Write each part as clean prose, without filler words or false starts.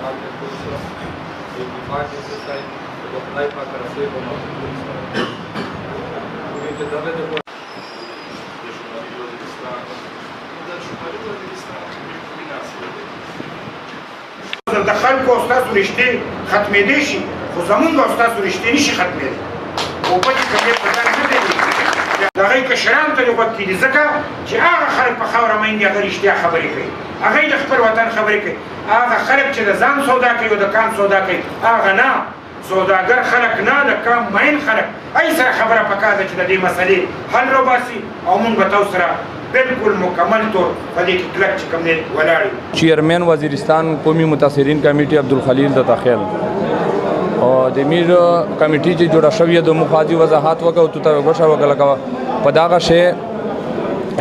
حال میں کچھ اتفاق سے سائے تو خدای پاک رسول کو مقبول سره چې دغه د شمالي وزیرستان د شمالي وزیرستان د خلکو او ستاسو رشتې ختمېدی شي خو زمونږ او ستاسو رشتې نشي ختمېدی اوبه چې کوم یې په ځان نه دی د هغوی کشرانو ته دې غوږ کېږي ځکه چې هغه خلک په خاوره میندې هغه رښتیا خبرې کوي هغوی د خپل وطن خبرې کوي هغه خلک چې د ځان سودا کوي او د کام سودا کوي هغه نه سوداګر خلک نه د کام مین خلک ای سره خبره پکار ده چې د دې مسلې حل راوباسي او موږ به تاسو سره بالکل مکمل طور په دې کې کلک چې کوم دی ولاړ یو چیئرمین وزیرستان قومي متاثرین کمیټي عبدالخلیل د تخیل او د میر کمیټي چې جوړه شوې د مخاطي وضاحت وکړو ته غوښه وکړه په داغه شی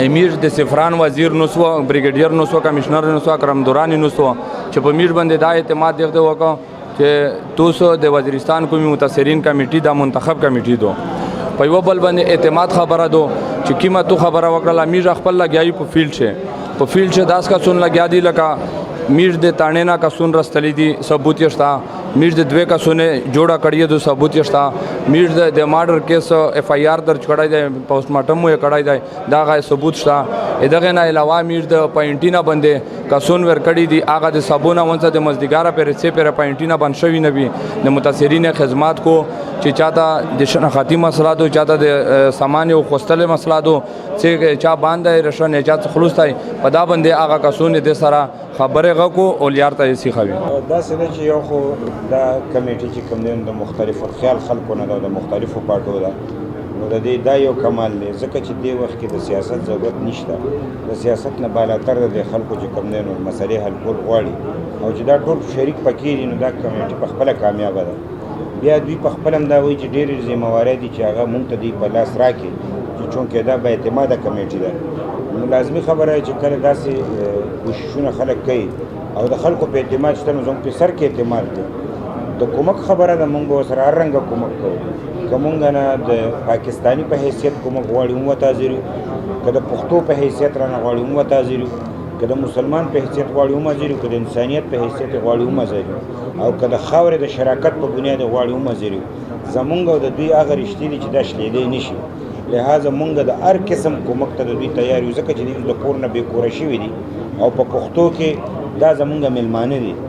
امیر د سفران وزیر نوسو بریګیډیر نوسو کمشنر نوسو اکرم دورانی نوسو چې په میر باندې دا اعتماد دیغه وکړو چې توسو د وزیرستان قومي متاثرین کمیټي د منتخب کمیټي دو په یو بل باندې اعتماد خبره دو چې کیمه تو خبره وکړه امیر خپل لګیای په فیلډ شه په فیلډ شه داس کا سن لګیا دی لکه میر د تانینا کا سن رستلی دی ثبوت یشتا میر د دوه کا سن جوړه کړی دو ثبوت یشتا میر د مارډر کیس اف ای آر درج کړای دی پوسټ مارټم یې کړای دی دا غي ثبوت شتا دغه نه علاوه میر د پاینټینا باندې کا سن ور کړی دی هغه د صابونه ونڅ د مزدګاره پر سه پر پاینټینا باندې شوی نبی د متاثرین خدمات کو چې چاته د شناختی مسله دو چاته د سامان او خوستل مسله دو چې چا باندې رشن چا خلوص تای په دا باندې هغه کسونه د سره خبره غکو او لیار ته سي خوي دا سره چې یو خو دا کمیټي چې کوم د مختلفو خیال خلکو نه د مختلفو پارټو ده نو د دې دا یو کمال دی ځکه چې دې وخت کې د سیاست ضرورت نشته د سیاست نه بالاتر د خلکو چې کوم نو مسلې حل کول غواړي او چې دا ټول شریک پکې دي نو دا کمیټي په خپل کامیاب ده بیا دوی په خپل هم دا وایي چې ډېرې ذمہوارۍ دي چې هغه مونږ ته دوی په لاس راکړي چې چونکې دا با اعتماده کمیټي ده نو لازمي خبره چې کله داسې کوششونه خلک کوي او د خلکو په اعتماد شته نو زموږ په سر کې اعتماد دی د کومک خبره ده مونږ به ورسره هر رنګه کومک کوو که مونږ نه د پاکستاني په حیثیت کومک غواړي هم ورته حاضر یو که د پښتو په حیثیت رانه غواړي هم ورته حاضر یو که د مسلمان په حیثیت غواړي هم حاضر یو که د انسانیت په حیثیت غواړي هم حاضر یو او که د خاورې د شراکت په بنیاد غواړي هم حاضر یو زمونږ او د دوی هغه رشتې دي چې دا شلېدی نه شي لہذا مونږ د هر قسم کومک ته د دوی تیار یو ځکه چې دوی د کور نه بې کوره شوي دي او په پښتو کې دا زمونږ میلمانه دي